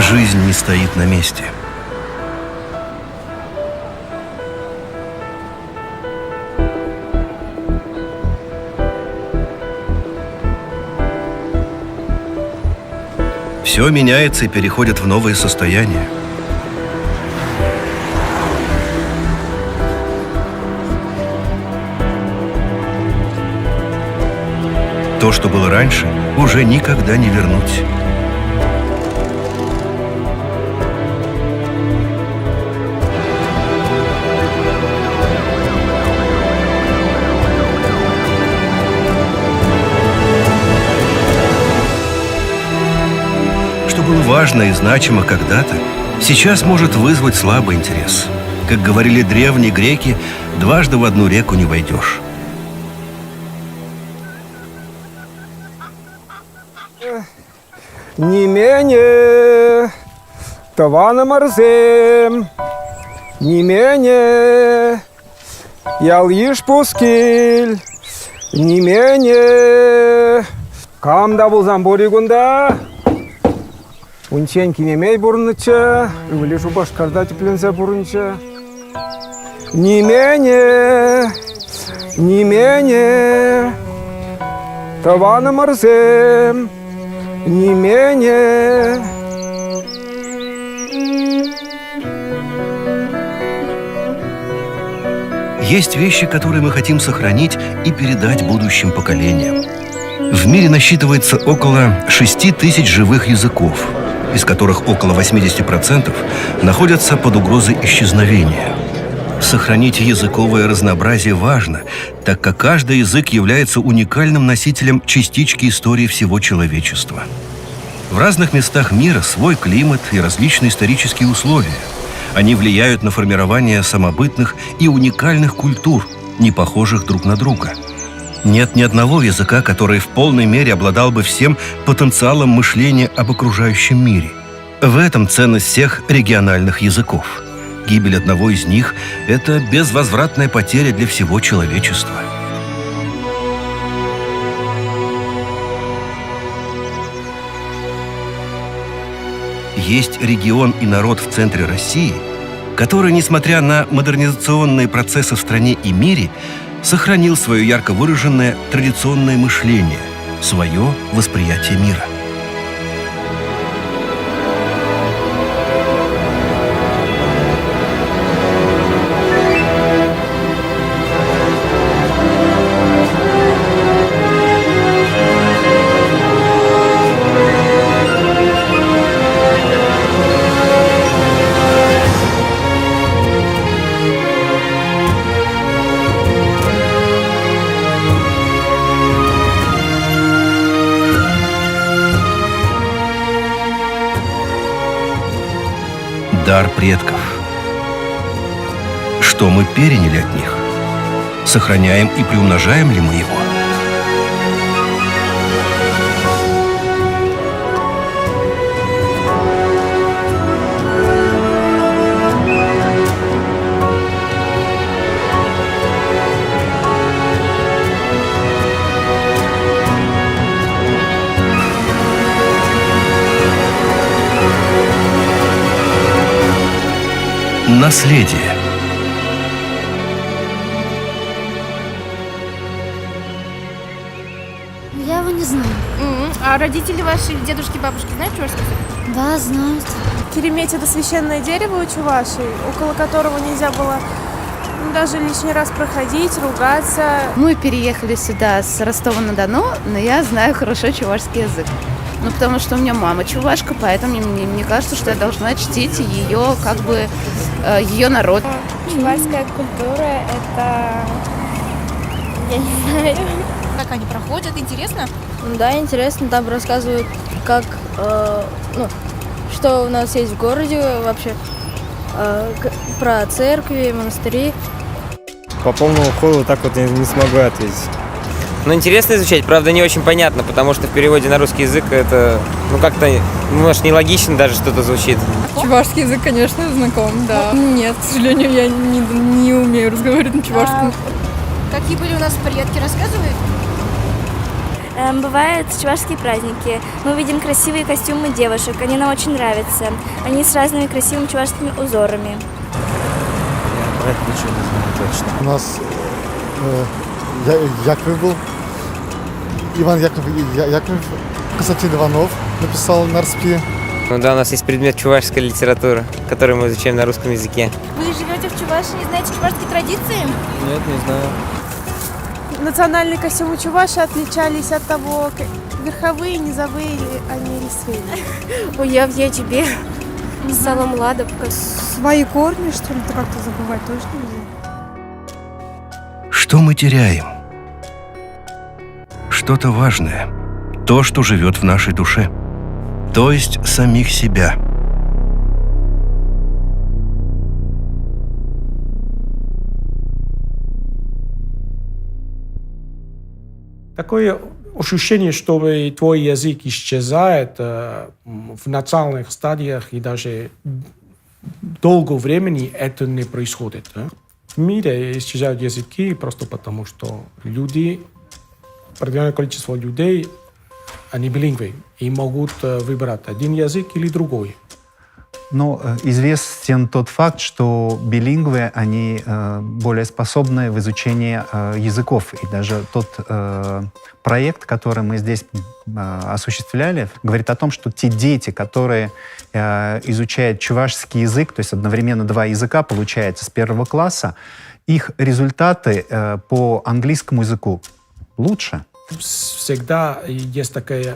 Жизнь не стоит на месте. Все меняется и переходит в новые состояния. То, что было раньше, уже никогда не вернуть. Что было важно и значимо когда-то, сейчас может вызвать слабый интерес. Как говорили древние греки, дважды в одну реку не войдешь. Не менее Тавана Марзем, не менее Ялиш Пускиль, не менее Камда Булзамбуригунда, Унченки немей бурныча, Улишу башкарда теплензе бурныча, не менее Тавана Марзем, не менее. Есть вещи, которые мы хотим сохранить и передать будущим поколениям. В мире насчитывается около 6000 живых языков, из которых около 80% находятся под угрозой исчезновения. Сохранить языковое разнообразие важно, так как каждый язык является уникальным носителем частички истории всего человечества. В разных местах мира свой климат и различные исторические условия. Они влияют на формирование самобытных и уникальных культур, не похожих друг на друга. Нет ни одного языка, который в полной мере обладал бы всем потенциалом мышления об окружающем мире. В этом ценность всех региональных языков. Гибель одного из них – это безвозвратная потеря для всего человечества. Есть регион и народ в центре России, который, несмотря на модернизационные процессы в стране и мире, сохранил свое ярко выраженное традиционное мышление, свое восприятие мира. Дар предков. Что мы переняли от них? Сохраняем и приумножаем ли мы его? Наследие. Я его не знаю. А родители ваши, дедушки, бабушки знают чувашский язык? Да, знают. Кереметь – это священное дерево у чувашей, около которого нельзя было даже лишний раз проходить, ругаться. Мы переехали сюда с Ростова-на-Дону, но я знаю хорошо чувашский язык. Ну, потому что у меня мама чувашка, поэтому мне кажется, что я должна чтить ее, как бы, ее народ. Чувашская культура – это… я не знаю. Как они проходят, интересно? Да, интересно, там рассказывают, как, что у нас есть в городе вообще, про церкви, монастыри. По полному ходу так вот я не смогу ответить. Ну, интересно изучать, правда, не очень понятно, потому что в переводе на русский язык это, как-то, может, нелогично даже что-то звучит. Чувашский язык, конечно, знаком, да. Нет, к сожалению, я не умею разговаривать на чувашском. Какие были у нас предки, рассказывают? Бывают чувашские праздники. Мы видим красивые костюмы девушек. Они нам очень нравятся. Они с разными красивыми чувашскими узорами. Я про это ничего не знаю точно. У нас Яковлев был. Иван Яковлев, Константин Иванов написал на РСП. Ну да, у нас есть предмет чувашская литература, который мы изучаем на русском языке. Вы живете в Чувашии, не знаете чувашские традиции? Нет, не знаю. Национальные костюмы Чувашии отличались от того, верховые, низовые или они рисовые. Ой, я тебе салам ладовка. Свои корни, что ли, как-то забывать тоже нельзя. Что мы теряем? Что-то важное. То, что живет в нашей душе. То есть самих себя. Такое ощущение, что твой язык исчезает в начальных стадиях и даже долго времени это не происходит. В мире исчезают языки просто потому, что люди, определенное количество людей, они билингвы и могут выбрать один язык или другой. Но известен тот факт, что билингвы, они более способны в изучении языков. И даже тот проект, который мы здесь осуществляли, говорит о том, что те дети, которые изучают чувашский язык, то есть одновременно 2 языка получается с 1 класса, их результаты по английскому языку лучше. Всегда есть такая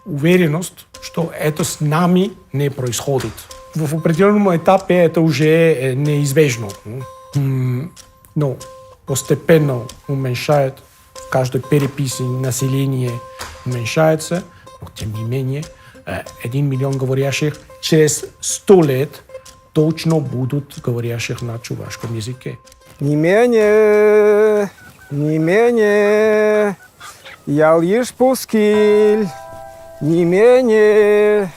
уверенность, что это с нами не происходит. В определенном этапе это уже неизбежно. Но постепенно уменьшает, в каждой переписи население уменьшается, но тем не менее 1 миллион говорящих через 100 лет точно будут говорящих на чувашском языке. Не менее, ялиш пускиль, не менее,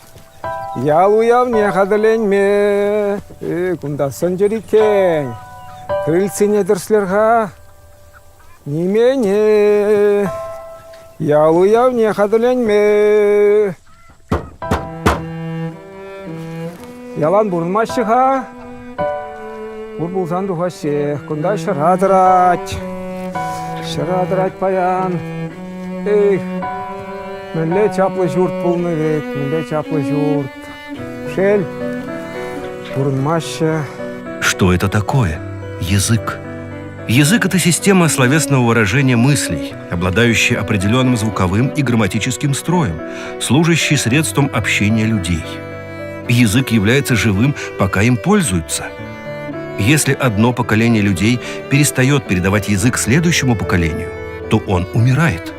ялуявне хадаленме, кундасын жерикен, крыльцыне дерслерга, не менее, ялуявне хадаленме, ялан бурмашыга, бурбулсан духаще, кунда шарадрать паян. Эх, мэлле чаплы журт полный век, мэлле чаплы журт. Шель, бурнмаща. Что это такое? Язык. Язык – это система словесного выражения мыслей, обладающая определенным звуковым и грамматическим строем, служащий средством общения людей. Язык является живым, пока им пользуются. Если одно поколение людей перестает передавать язык следующему поколению, то он умирает.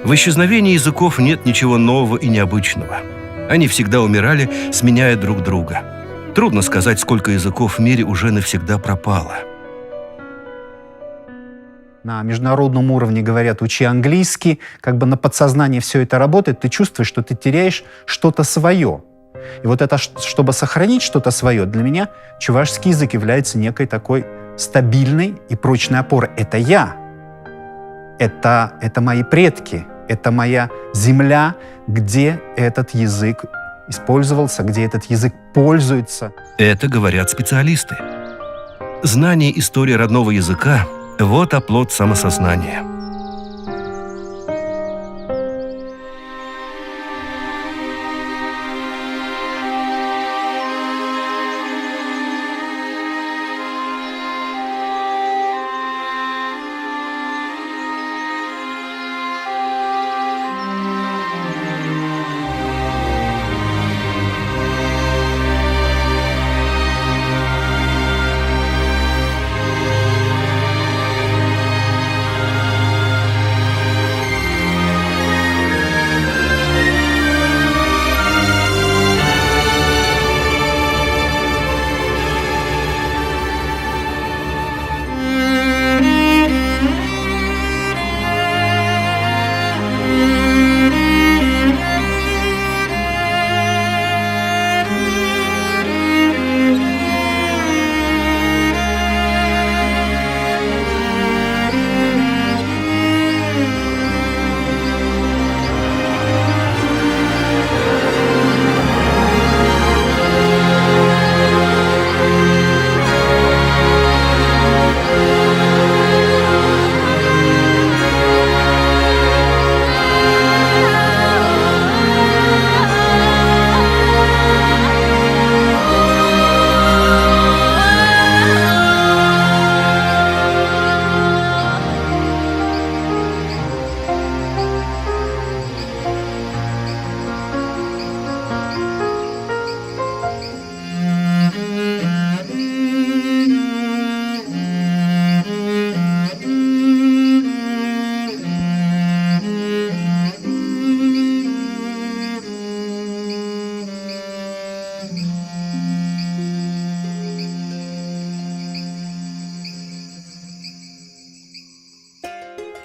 В исчезновении языков нет ничего нового и необычного. Они всегда умирали, сменяя друг друга. Трудно сказать, сколько языков в мире уже навсегда пропало. На международном уровне говорят, учи английский, как бы на подсознании все это работает, ты чувствуешь, что ты теряешь что-то свое. И вот это, чтобы сохранить что-то свое, для меня чувашский язык является некой такой стабильной и прочной опорой. Это я. Это мои предки. Это моя земля, где этот язык использовался, где этот язык пользуется. Это говорят специалисты. Знание истории родного языка – вот оплот самосознания.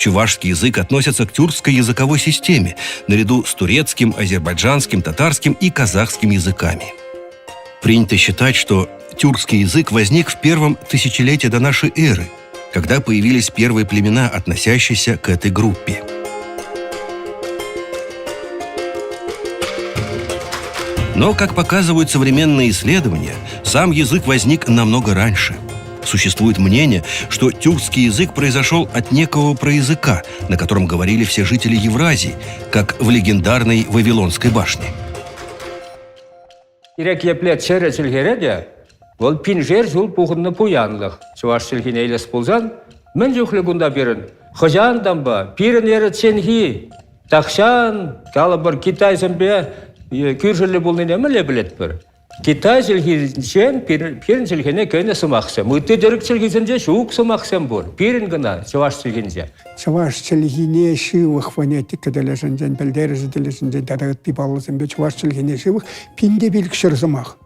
Чувашский язык относится к тюркской языковой системе, наряду с турецким, азербайджанским, татарским и казахским языками. Принято считать, что тюркский язык возник в первом тысячелетии до нашей эры, когда появились первые племена, относящиеся к этой группе. Но, как показывают современные исследования, сам язык возник намного раньше. Существует мнение, что тюркский язык произошел от некого проязыка, на котором говорили все жители Евразии, как в легендарной Вавилонской башне. Ол пинжер жул пухынны пуянлық. Чуваш сілхіне елес болзан, мен жүхлі күнда берін. Хожандан ба, пирін ері ценхи, тақшан, калы бір Китай зімбе, күршілі болны немілі білет бір. Китай сілхиден пирін сілхіне көйні сымақсым. Үтті дөрік сілхиденде шуық сымақсым бұл. Пирін гына чуваш сілхінде. Чуваш сілхіне шивық фонетик кәделесінден, білдерізделесінден, дадағытты балысынбе чуваш сілхіне шивық пинде білікшір сымақ.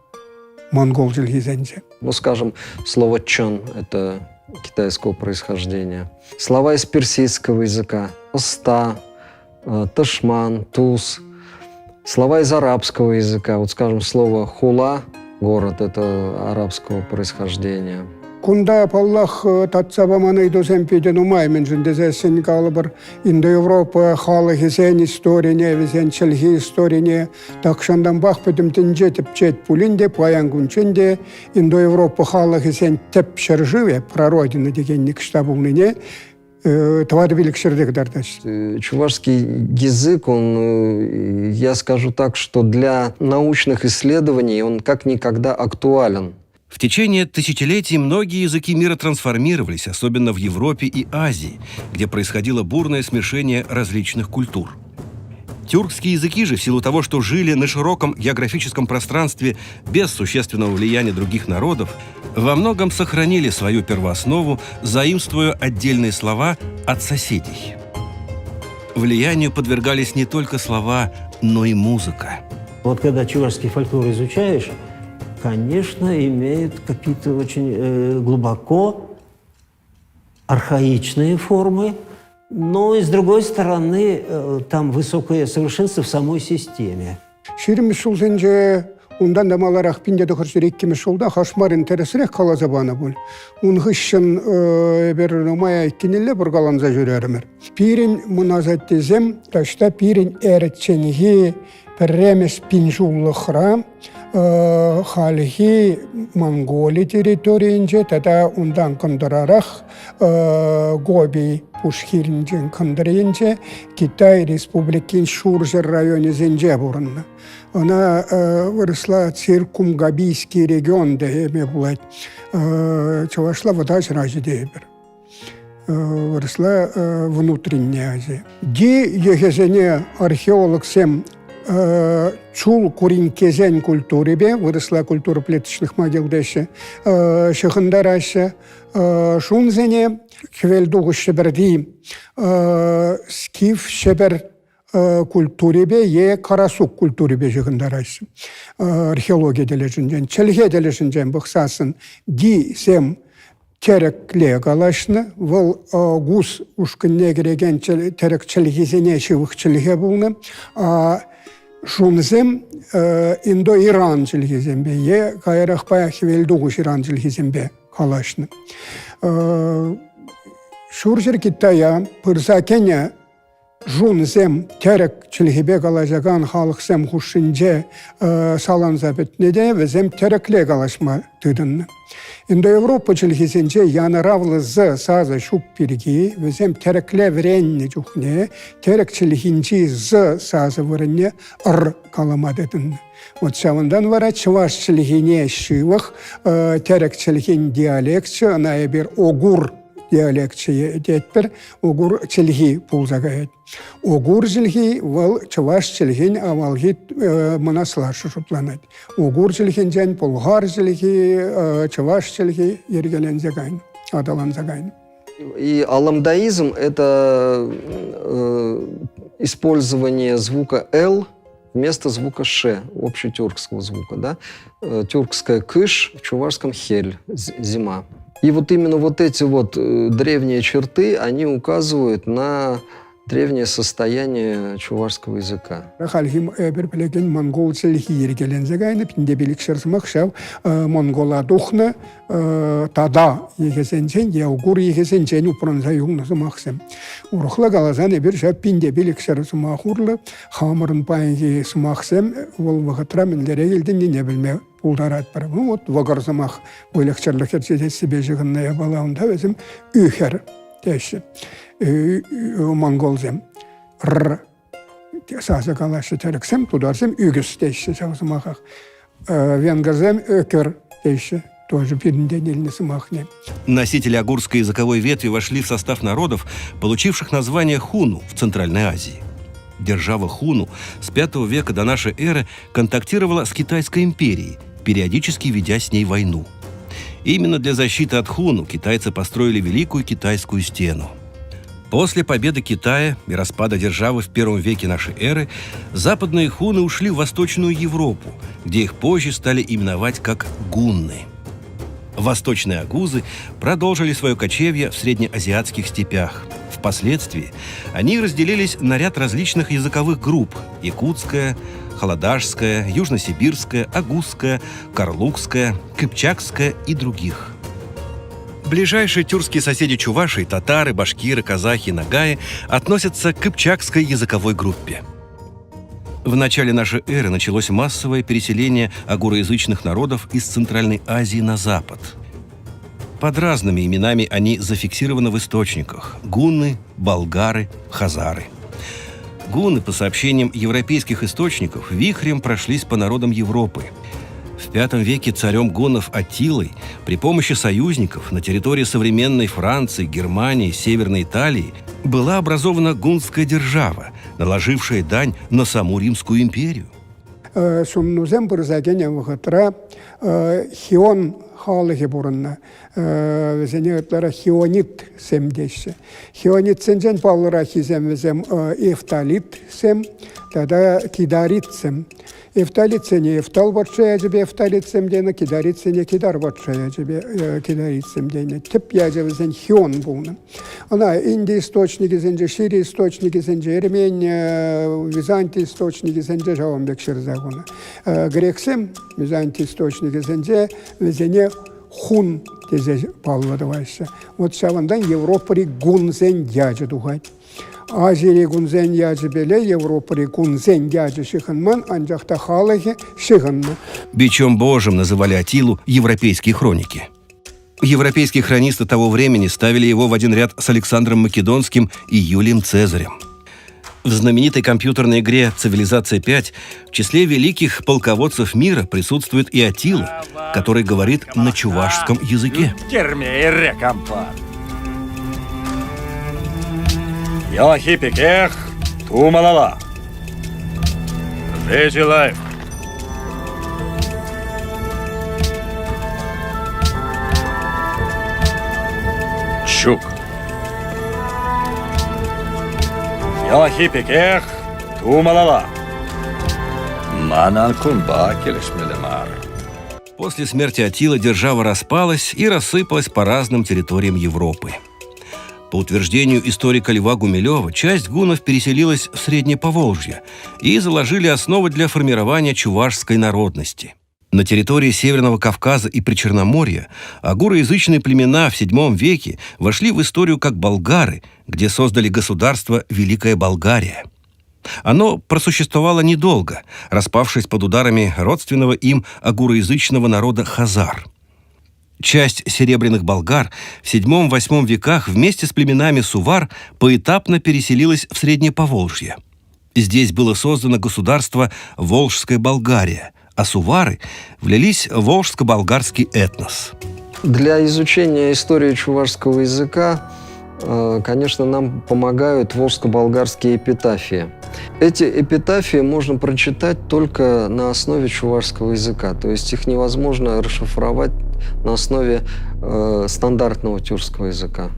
Монгол жильгизензе. Ну, скажем, слово «чон» — это китайского происхождения. Слова из персидского языка. Оста, ташман, туз. Слова из арабского языка. Вот, скажем, слово «хула» — город — это арабского происхождения. Кунда Аллах татсабаманы идусен пиден умаймен жіндезесен калы бір Индо-Европа халы сен историне, везен челхи историне, такшандан бақ бідімтін жетіп жет пулінде, паянгунчінде Индо-Европа халы сен теп шыржыве, прародина деген никштабулныне, твады билік шырдық дардаш. Чувашский язык, он, я скажу так, что для научных исследований он как никогда актуален. В течение тысячелетий многие языки мира трансформировались, особенно в Европе и Азии, где происходило бурное смешение различных культур. Тюркские языки же, в силу того, что жили на широком географическом пространстве без существенного влияния других народов, во многом сохранили свою первооснову, заимствуя отдельные слова от соседей. Влиянию подвергались не только слова, но и музыка. Вот когда чувашский фольклор изучаешь, конечно, имеют какие-то очень глубоко архаичные формы, но и, с другой стороны, там высокое совершенство в самой системе. Ундан да маларах пинде дохорсыр еккеміз жолда хашмар интересірек қала забаны бұл. Унғышын бір номая еккенелі бір қаланза жүрерімір. Пирин мұназаттезем, ташта пирин әрітченге пірремес пинжулықра, халихи Монголия территориинже, тада ундан кындырарақ Гоби Пушхиринжен кындырынже Китай Республикин Шуржер районе зенже бұрынны. Она выросла Циркумгабийский регион, деме булать. Чувашла водач ражи дебер. Выросла внутренняя Азия. Ди егезене археолог сем чул куринкезен культуребе, выросла культура плеточных могил деше, шехандараша, шунзене, хвельдугу шеберди, скиф шебер культуребе, е карасук культуребе жехандараши. Археология дележинжен, челге дележинжен бұқсасын, ди сем терекле галашны, вол гус ушкынне кереген терек челгезене шивық челге бұлны, шунзем Индо-Иран жилгизембе, е кайрах пая хвельдугуш Иран жилгизембе калашны. Шуржер Китая пырза кене жунзем терек жилгибе калажаган халықсем хушинже саланза бетнеде везем терекле калашма тыдынны. Индо-Европа жилгизенже янаравлы зы сазы шуп пирги, везем терекле вренне жухне, терек жилгинжи зы сазы вырынне ыр каламадыдынны. Вот савындан вара чуваш жилгине шивых, терек жилгин диалектчы, она бир огур диалектчы детпір, огур жилги пулзагает. Огур жилги вал чуваш жилгин авалги мұнаслашы жұпланады. Огур жилгинжен пулгар жилги, чуваш жилги ергелен загайн, адалан загайн. И аламдаизм — это использование звука «л» вместо звука «ш», общетюркского звука, да? Тюркское «кыш», в чувашском «хель», зима. И вот именно вот эти вот древние черты, они указывают на древнее состояние чувашского языка. Халхим перплеген монгол селхир гелензегайны пиндебилик шерсмахшав монгола духна тада егесенчен яугур егесенчен упронса югнасы махсем. Урухла галазан бир шав пиндебилик шерсмахурлы хамырын пайги смахсем ол вахатра менлере келден не билме улдарат бар. Вот вагарсамах бойлекчерлик etсе себе жигынная балаунда өзüm үйхер деші. Монголзем р сазы калашы терексем тударсем үгіс дейші сағысымақақ. Венгерзем өкер дейші тоже передельнесі махне. Носители агурской языковой ветви вошли в состав народов, получивших название хуну в Центральной Азии. Держава хуну с V века до нашей эры контактировала с Китайской империей, периодически ведя с ней войну. Именно для защиты от хуну китайцы построили Великую Китайскую стену. После победы Китая и распада державы в I веке нашей эры западные хуны ушли в Восточную Европу, где их позже стали именовать как гунны. Восточные агузы продолжили свое кочевье в среднеазиатских степях. Впоследствии они разделились на ряд различных языковых групп – якутская, халадажская, южносибирская, агузская, карлукская, кыпчакская и других. Ближайшие тюркские соседи чувашей, татары, башкиры, казахи, нагаи относятся к кыпчакской языковой группе. В начале нашей эры началось массовое переселение агуроязычных народов из Центральной Азии на запад. Под разными именами они зафиксированы в источниках – гунны, болгары, хазары. Гунны, по сообщениям европейских источников, вихрем прошлись по народам Европы. В V веке царем гуннов Аттилой при помощи союзников на территории современной Франции, Германии, Северной Италии была образована гуннская держава, наложившая дань на саму Римскую империю. Хион халыхи бурынна, везенетлара хионит сем деші. Хионит сенжен палыра хизем везем эфталит сем, тада кидарит сем. Эфталит сене эфтал батшая жебе эфталит сем дейна, кидарит сене кидар батшая жебе кидарит сем дейна. Тип язы везен хион булны. Она инди источники зенже, шири источники зенже, Ермень, Византий источники зенже, жавамбек шерзагуна. Грексем, Византий источники зенже, везене хун тезе палвадавайся. Вот шавандан Европари гунзен дяджа дугай. Азири гунзен дяджа беле, Европари гунзен дяджа шиханман, анджахта халахи шиханна. Бичом Божьим называли Аттилу европейские хроники. Европейские хронисты того времени ставили его в один ряд с Александром Македонским и Юлием Цезарем. В знаменитой компьютерной игре «Цивилизация 5» в числе великих полководцев мира присутствует и Аттила, который говорит на чувашском языке. Чук. Ялахи пекех, тумалала. Манан кунба келешмелемар. После смерти Аттилы держава распалась и рассыпалась по разным территориям Европы. По утверждению историка Льва Гумилева, часть гуннов переселилась в Среднее Поволжье и заложили основы для формирования чувашской народности. На территории Северного Кавказа и Причерноморья агуроязычные племена в VII веке вошли в историю как болгары, где создали государство Великая Болгария. Оно просуществовало недолго, распавшись под ударами родственного им агуроязычного народа хазар. Часть серебряных болгар в VII-VIII веках вместе с племенами сувар поэтапно переселилась в Среднее Поволжье. Здесь было создано государство Волжская Болгария, а сувары влились в волжско-болгарский этнос. Для изучения истории чувашского языка, конечно, нам помогают волжско-болгарские эпитафии. Эти эпитафии можно прочитать только на основе чувашского языка, то есть их невозможно расшифровать на основе стандартного тюркского языка.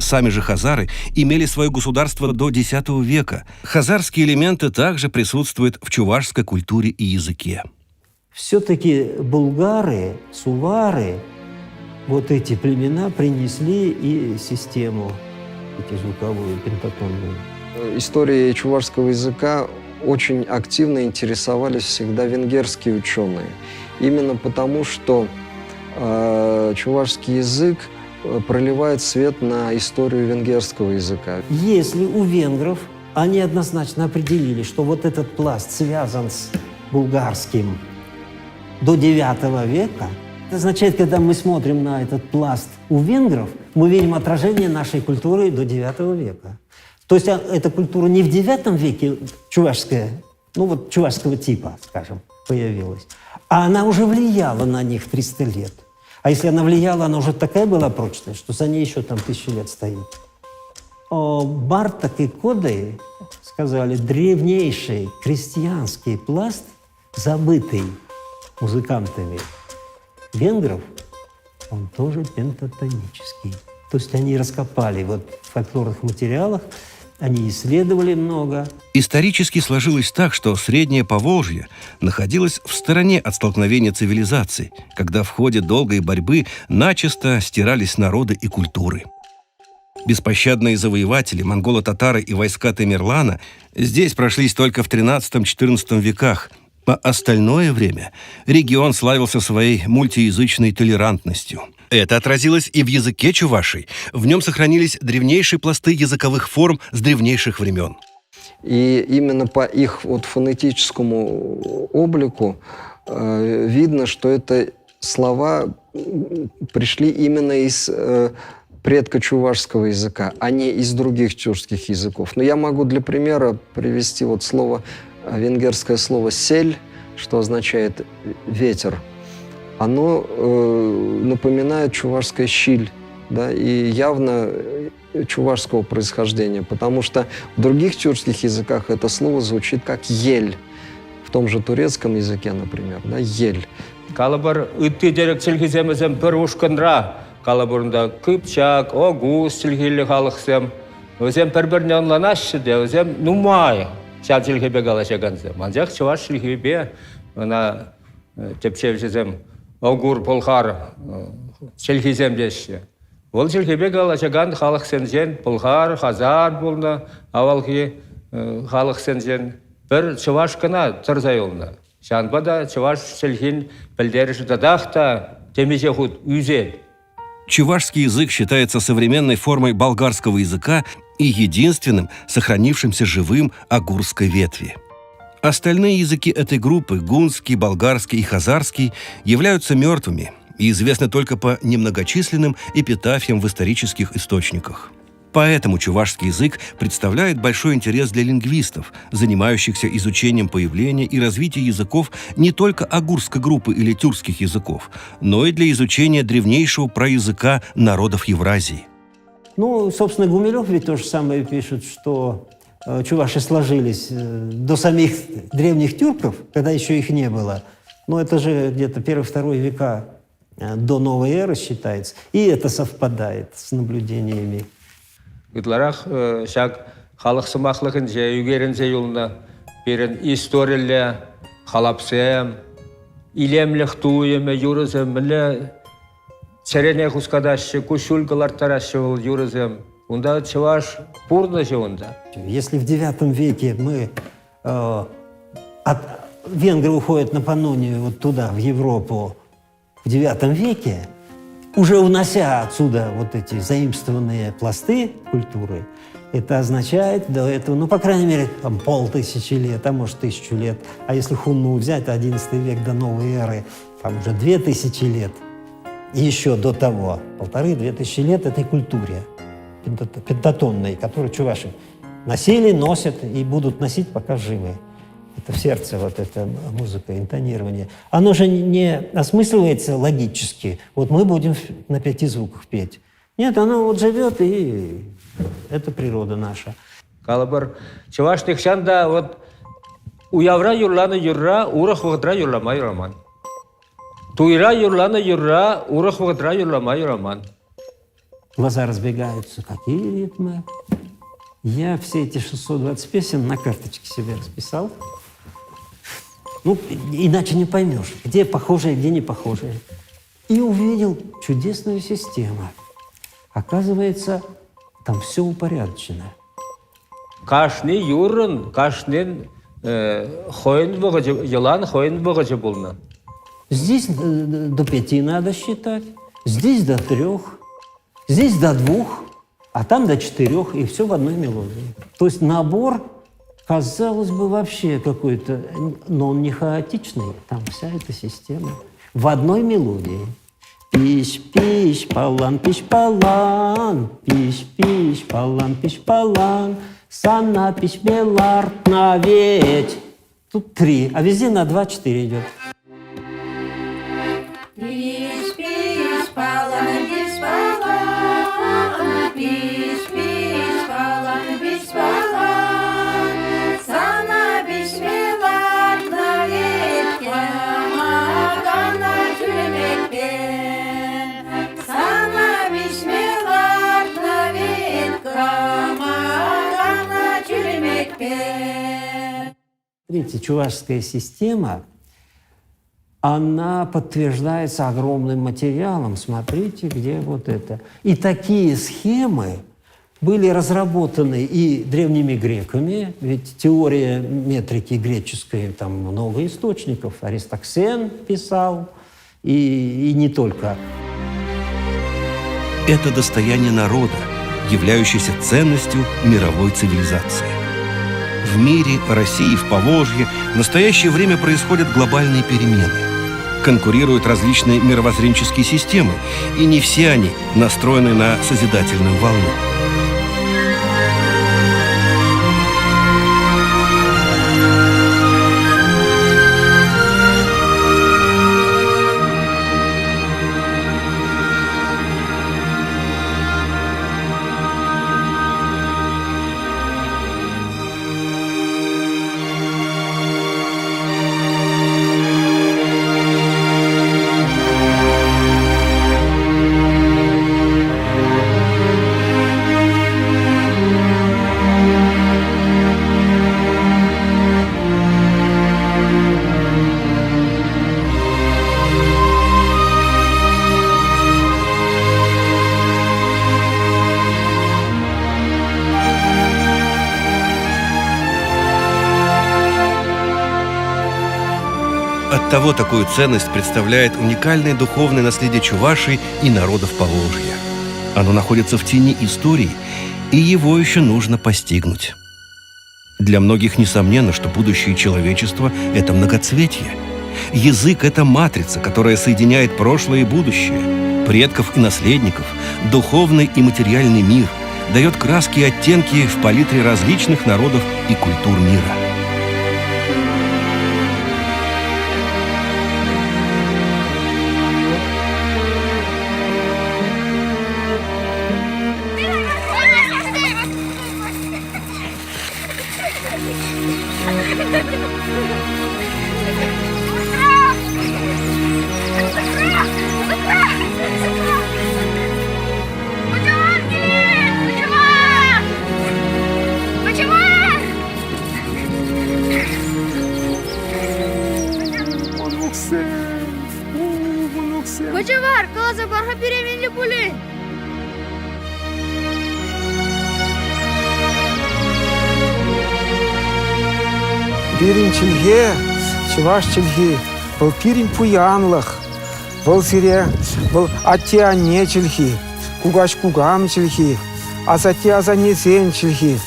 Сами же хазары имели свое государство до X века. Хазарские элементы также присутствуют в чувашской культуре и языке. Все-таки булгары, сувары, вот эти племена принесли и систему, эти звуковую, пентатонную. Историей чувашского языка очень активно интересовались всегда венгерские ученые. Именно потому, что чувашский язык проливает свет на историю венгерского языка. Если у венгров они однозначно определили, что вот этот пласт связан с булгарским до IX века, это означает, когда мы смотрим на этот пласт у венгров, мы видим отражение нашей культуры до IX века. То есть эта культура не в IX веке чувашская, ну вот чувашского типа, скажем, появилась, а она уже влияла на них 300 лет. А если она влияла, она уже такая была прочная, что за ней еще там 1000 лет стоит. Барток и Кодай сказали, древнейший крестьянский пласт, забытый музыкантами венгров, он тоже пентатонический. То есть они раскопали вот в фольклорных материалах, они исследовали много. Исторически сложилось так, что Среднее Поволжье находилось в стороне от столкновения цивилизаций, когда в ходе долгой борьбы начисто стирались народы и культуры. Беспощадные завоеватели, монголо-татары и войска Тамерлана здесь прошлись только в XIII-XIV веках. А остальное время регион славился своей мультиязычной толерантностью. Это отразилось и в языке чувашей. В нем сохранились древнейшие пласты языковых форм с древнейших времен. И именно по их вот фонетическому облику видно, что это слова пришли именно из предка чувашского языка, а не из других тюркских языков. Но я могу для примера привести вот слово, венгерское слово «сель», что означает «ветер». Оно напоминает чувашское «щиль», да, и явно чувашского происхождения, потому что в других тюркских языках это слово звучит как «ель». В том же турецком языке, например, да, «ель». Калабар үтті дерек сілгіземізем бір ұшқынра. Калабарында Кыпчак, Огуз сілгілі қалықсем. Өзем бір-біріне онланашы де, өзем нумай. Шал сілгібе қалашағанзем. Манжақ чуваш сілгібе, она тепшевшізем Огур Пулхар сілгізем деші. Ол сілгібе қалашаған қалықсен жен Пулхар, Хазар болны, авалғы қалықсен жен бір чуваш кына тұрзай олны. Шанбада чуваш сілгін білдеріші дадақта темеже худ үзе. Чувашский язык считается современной формой болгарского языка и единственным, сохранившимся живым агурской ветви. Остальные языки этой группы, гунский, болгарский и хазарский, являются мертвыми и известны только по немногочисленным эпитафиям в исторических источниках. Поэтому чувашский язык представляет большой интерес для лингвистов, занимающихся изучением появления и развития языков не только агурской группы или тюркских языков, но и для изучения древнейшего праязыка народов Евразии. Ну, собственно, Гумилев ведь то же самое пишет, что чуваши сложились до самих древних тюрков, когда еще их не было. Но это же где-то 1-2 века до новой эры считается. И это совпадает с наблюдениями. Гытларах шак халық сымақлығын жайугерінзе юлына берін историялі халапсем, илемлік туеме юрызем, мілі царене хускадашы, кушулькалар тарашы ол юрызем. Онда чуваш пурна же онда. Если в IX веке мы венгры уходят на Паннонию вот туда, в Европу, в IX веке, уже унося отсюда вот эти заимствованные пласты культуры, это означает до этого, ну, по крайней мере, там, 500 лет, а может, 1000 лет. А если хунну взять, 11 век до новой эры, там уже 2000 лет. И еще до того, 1500-2000 лет этой культуре пентатонной, которую чуваши носили, носят и будут носить, пока живы. Это в сердце, вот эта музыка, интонирование. Оно же не осмысливается логически. Вот мы будем на 5 звуках петь. Нет, оно вот живет, и это природа наша. Калабар, чувашных шанда, вот у явра юрлана юрра, урах вагдра юрламай роман. Туйра юрлана юрра, урах вагдра юрламай роман. Глаза разбегаются. Какие ритмы? Я все эти 620 песен на карточке себе расписал. Ну, иначе не поймешь, где похожие, где не похожие. И увидел чудесную систему. Оказывается, там все упорядочено. Кашны юрын, кашнен хойн богачы, елан хойн богачы булна. Здесь до 5 надо считать, здесь до 3, здесь до 2, а там до 4, и все в одной мелодии. То есть набор, казалось бы, вообще какой-то, но он не хаотичный, там вся эта система в одной мелодии. Пищ, пищ, палан, пищ, палан, пищ, пищ, палан, пищ, палан, сана, пищ, белар, на ведь. Тут 3, а везде на 2-4 идет. Пищ, пищ, палан, пищ, палан, пищ, пищ, палан, пищ, палан, сана, пищ, белар, на ведь, кемагана, чулемекпен. Смотрите, чувашская система, она подтверждается огромным материалом. Смотрите, где вот это. И такие схемы были разработаны и древними греками, ведь теория метрики греческой, там много источников. Аристоксен писал, и не только. Это достояние народа, являющееся ценностью мировой цивилизации. В мире, России, в Поволжье в настоящее время происходят глобальные перемены. Конкурируют различные мировоззренческие системы, и не все они настроены на созидательную волну. Оттого такую ценность представляет уникальное духовное наследие Чувашии и народов Поволжья. Оно находится в тени истории, и его еще нужно постигнуть. Для многих несомненно, что будущее человечества – это многоцветие. Язык – это матрица, которая соединяет прошлое и будущее, предков и наследников, духовный и материальный мир, дает краски и оттенки в палитре различных народов и культур мира. Бачавар, қаласа барға переменлі бұлі. Биринчилге, чувашчилге, был пирин пуянлых, был сире, был атьяне чилхи, кугаш кугам чилхи, азатья азанесен чилхи,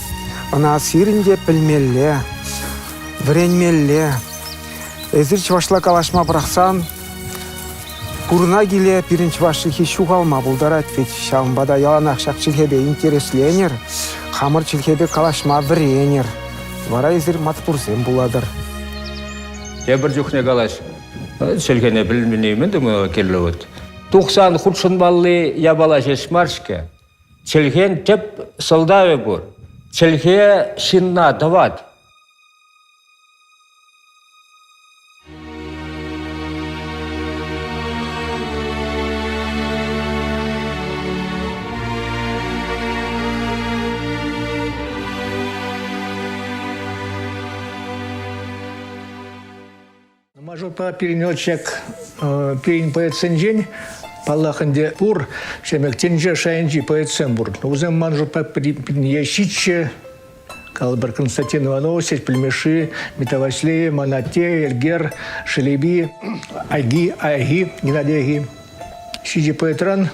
она сиринде пельмелле, вренмелле. Эзир чувашла калашма брахсан, курна гиле пирин чувашчилхи шугалма булдарат, ведь шамбада яланах шакчилхебе интересленер, хамыр чилхебе калашма вренер. Вара эзир матпурсем буладыр. Я бір жүхне қалаш, сөлгене білмеймін дұмыға келі өт. 90 құтшын баллы ябала жешмаршке, челген теп солдавы бұр, челге шинна давад. Мажопа переносчик перен поэтсен день, палаханде пур, шемек тенже шаянджи поэтсен бур. Узем манжопа перенесчиче, Калбар Константин Иванович, Племеши, Метаваслея, Манате, Эльгер, Шелеби, Айги, Геннадий Айги. Сиди поэтран,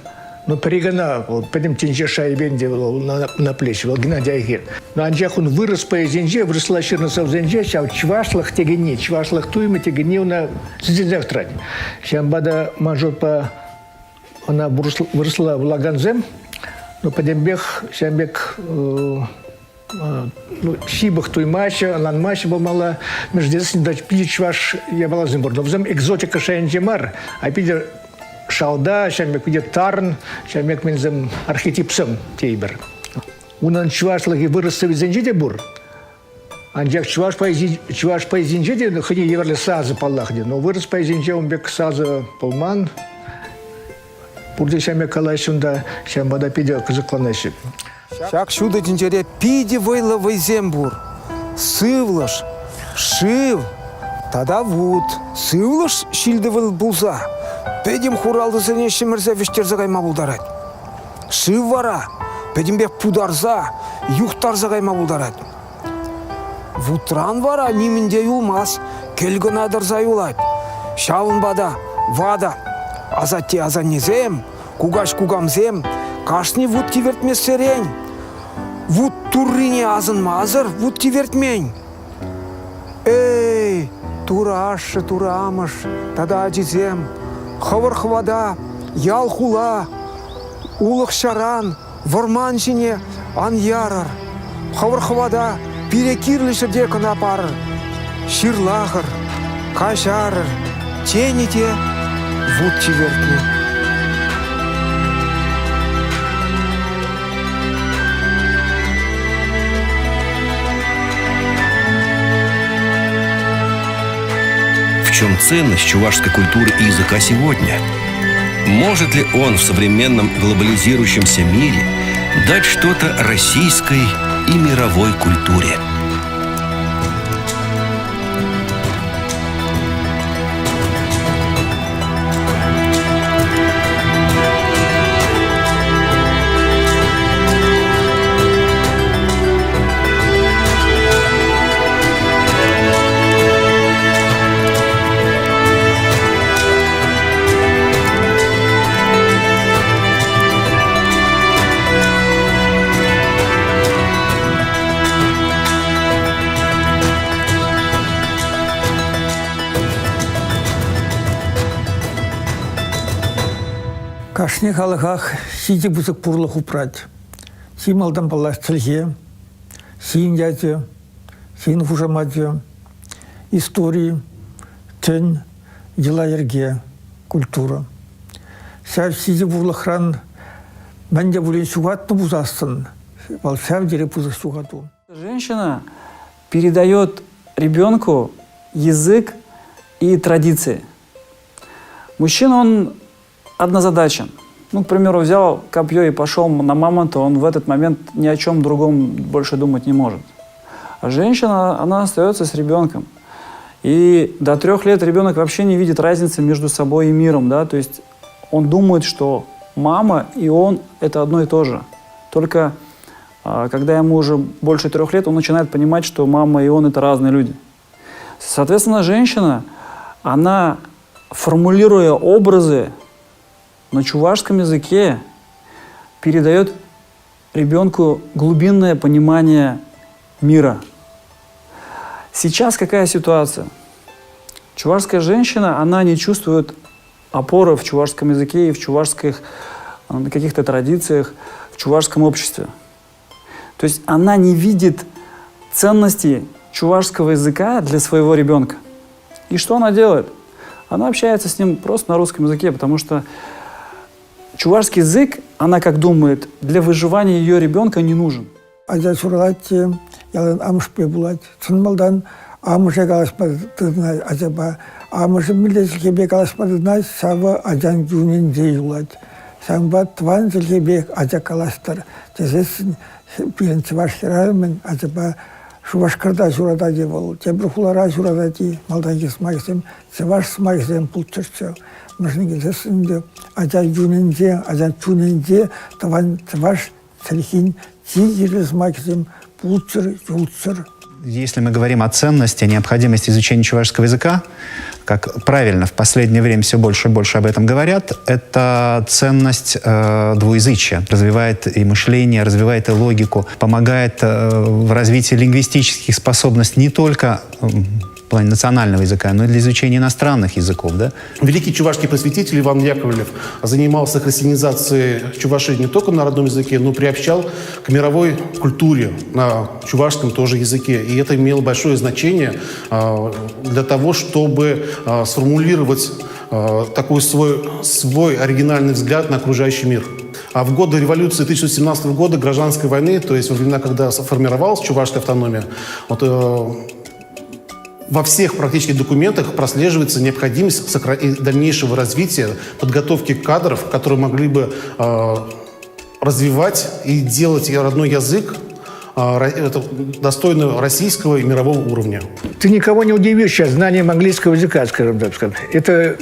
но перегана, пойдем тенже шайбенде на плечи, Геннадий Айги. Но анджах он вырос по зенже, выросла Черносов зенже, а в Чвашлах тегени, Чвашлах туйма тегени на зензех трать. Бада Мажопа, она выросла в Лаганзем, но подембех, Сямбек, Сибах туймача, Ланмача был мала, между детством дать пить Чваш, я была зимбур. Но взем экзотика шаянджемар, а пидер шалда, Сямбек пидер тарн, Сямбек мензем архетипсом тейбер. Унан Чвашлаги вырос в Зенджидебур, анджак Чваш по Зенджиде, ходи еверли сазы палахди, но вырос по Зенджи, он бек сазы полман, пурде Сямбек калайшунда, Сямбада пидер казакланеши. Шак шуда динчаре пиди вейла вейзембур. Сывлаш, шив, тада вуд. Сывлаш шильдевал булза. Педим хуралды сенеші мірзе вештерзагай мабулдарад. Шив вара, педим бек пударза, юхтарзагай мабулдарад. Вутран вара нимінде юлмас, келгін адарзай улайд. Шалын бада, вада, азатте азанезем, кугаш кугамзем, кашни вуд кивертме серень. Вуд туррине азын мазыр, вуд кивертмень. Эй, турашы, турамыш, тада ажизем, хавар хвада, ял хула, улық шаран, варман жіне, ан ярар. Хавар хвада, перекирліші декін апарыр. Ширлахыр, кашарыр, тените, вуд кивертме. В чем ценность чувашской культуры и языка сегодня? Может ли он в современном глобализирующемся мире дать что-то российской и мировой культуре? Кашне халахах сиди бузык пурлах упрать. Сималдан балаш цельге, син ядзе, син фужамадзе, истории, тень, дела ерге, культура. Сяв сиди бурлахран, бенде булин сугатны бузасын, вал сяв дере бузык сугату. Женщина передает ребенку язык и традиции. Мужчина, он однозадачен. Ну, к примеру, взял копье и пошел на мамонта, он в этот момент ни о чем другом больше думать не может. А женщина, она остается с ребенком. И до 3 лет ребенок вообще не видит разницы между собой и миром, да, то есть он думает, что мама и он – это одно и то же. Только когда ему уже больше 3 лет, он начинает понимать, что мама и он – это разные люди. Соответственно, женщина, она, формулируя образы на чувашском языке, передает ребенку глубинное понимание мира. Сейчас какая ситуация? Чувашская женщина, она не чувствует опоры в чувашском языке и в чувашских каких-то традициях, в чувашском обществе. То есть она не видит ценности чувашского языка для своего ребенка. И что она делает? Она общается с ним просто на русском языке, потому что чувашский язык, она как думает, для выживания ее ребенка не нужен. Аза суралати, ялан амшпе булать. Цунмалдан амше галаспадынай азаба, амше милдесилкебе галаспадынай сава азан жунин зеюлать. Самба тван зелкебе аза каластар. Тезесин пилен чуваш хералмен азаба Шубашкарда журада де бол, тебрухулара журада де, малдангис магисем, севаш магисем пулчерче, машнигизесінде, ажа юненде, ажа чуненде, таван севаш цельхин, тигерес магисем, пулчер, юлчер. Если мы говорим о ценности, необходимости изучения чувашского языка, как правильно в последнее время все больше и больше об этом говорят, это ценность двуязычия. Развивает и мышление, развивает и логику, помогает в развитии лингвистических способностей не только в плане национального языка, но и для изучения иностранных языков. Да? Великий чувашский просветитель Иван Яковлев занимался христианизацией чувашей не только на родном языке, но и приобщал к мировой культуре на чувашском тоже языке. И это имело большое значение для того, чтобы сформулировать такой свой оригинальный взгляд на окружающий мир. А в годы революции 1917 года, гражданской войны, то есть во времена, когда формировалась чувашская автономия, во всех практически документах прослеживается необходимость дальнейшего развития, подготовки кадров, которые могли бы развивать и делать родной язык достойного российского и мирового уровня. Ты никого не удивишь сейчас знанием английского языка, скажем так. Это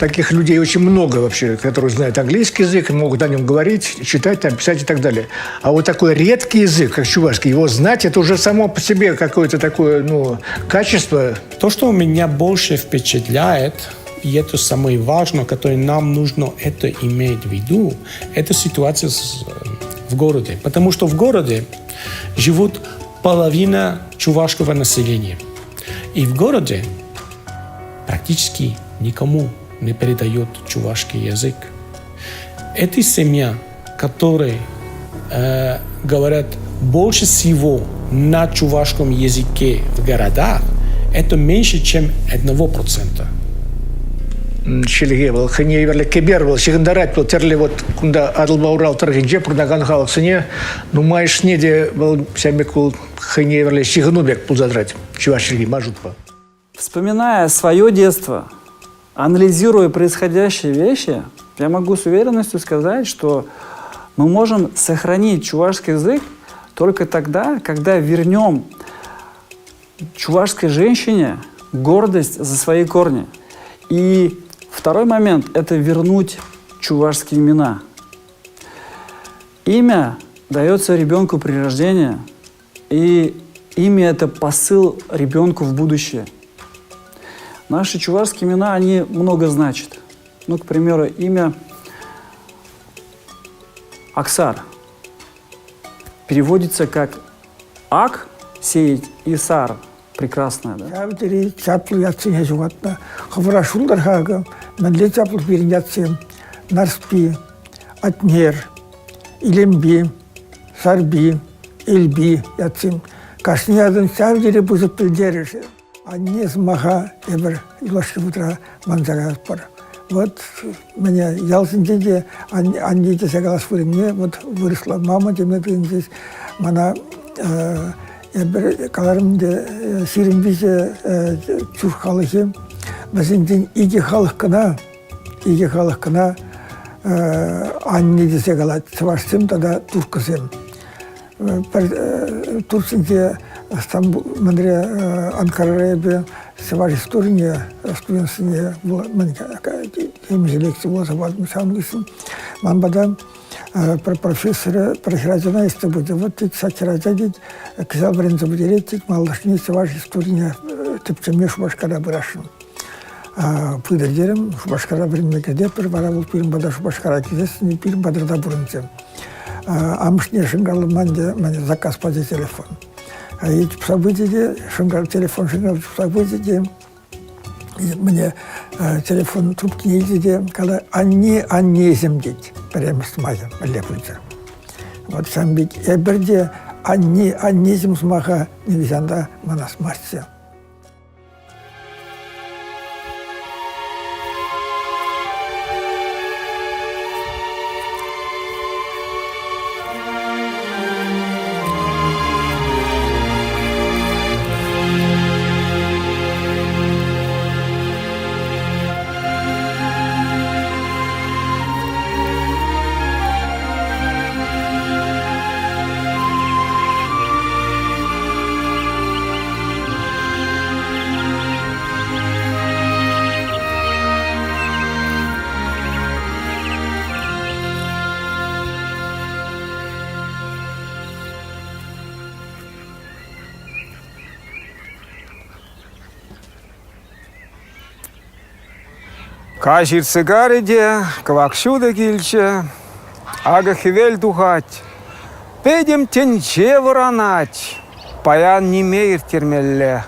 таких людей очень много вообще, которые знают английский язык, могут на нем говорить, читать, там, писать и так далее. А вот такой редкий язык, как чувашский, его знать, это уже само по себе какое-то такое, качество. То, что меня больше впечатляет, и это самое важное, которое нам нужно это иметь в виду, это ситуация в городе. Потому что в городе живут половина чувашского населения. И в городе практически никому не передает чувашский язык. Эта семья, которые говорят больше всего на чувашском языке в городах, это меньше, чем 1%. Шелге был, хане верле кебер был, сигандарат был, терли вот, кунда адылба урал таргинже, продаган халык сыне, маешь неде был, сямекул, хане верле сиганубек пул задрать, чувашский мажутпа. Вспоминая свое детство, анализируя происходящие вещи, я могу с уверенностью сказать, что мы можем сохранить чувашский язык только тогда, когда вернем чувашской женщине гордость за свои корни. И второй момент – это вернуть чувашские имена. Имя дается ребенку при рождении, и имя – это посыл ребенку в будущее. Наши чувашские имена, они много значат. К примеру, имя Аксар переводится как «ак» – сеять и «сар» – прекрасное. Да? Нарспи, Атнер, Илемби, Сарби, Эльби, Яцим. Кашниядын савдире бузып пилдериш. Анне смаха эбер илошки утра манзагас пар. Вот меня ялсинде анне де сагалас мне вот выросла мама демедин здесь мана эбер каларымде сиринбизе чурхалыхи базиндин иги халыкына анне де сагалат сварсым тогда туркасым. Турцинде Стамбул, Мандре, Анкарабе, Севаш историне, студентсине, лекции была заводной самлисом. Мамбада профессора профессора из Табуди. Вот эти сатиразадить, казалбрин забудеретить, малышни Севаш историне, типчеме Шубашкара Брашин. Пыдердерем Шубашкара Бринмекаде, переваравал Пирмбада Шубашкара Кизесни, Пирмбада Дабурнцем. Амшне Шингал Манде, заказ по телефон. А эти события, Шингал телефон, Шингал события, мне телефон трубки ездили, когда они землить, прямо с маем, лепуйте. Вот сам бить, я берде, они зем смаха, не визанда, манас марция. Кажир сигареде, квакшуда гильче, ага хивель духать. Педем тенче воронать, паян не мейр термелле.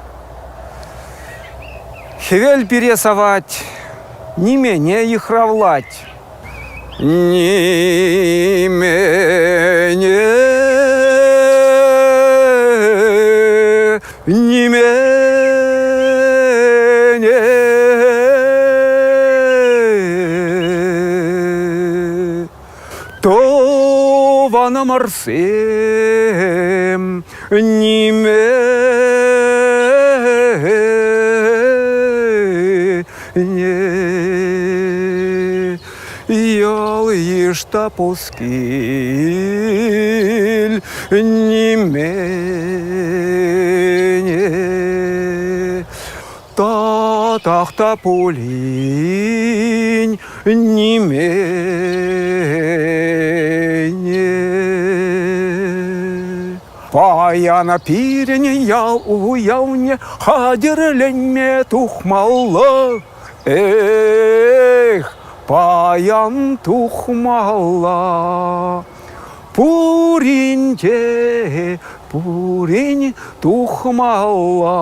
Хивель пересовать, не менее их равлать. Не менее, не менее, то вана марсем, не менее, ял ешта пускиль, не менее, та полинь, не менее. Паяна пирене ял уявне, хадерлен тухмалла. Эх, паян тухмалла. Пуринь тухмалла.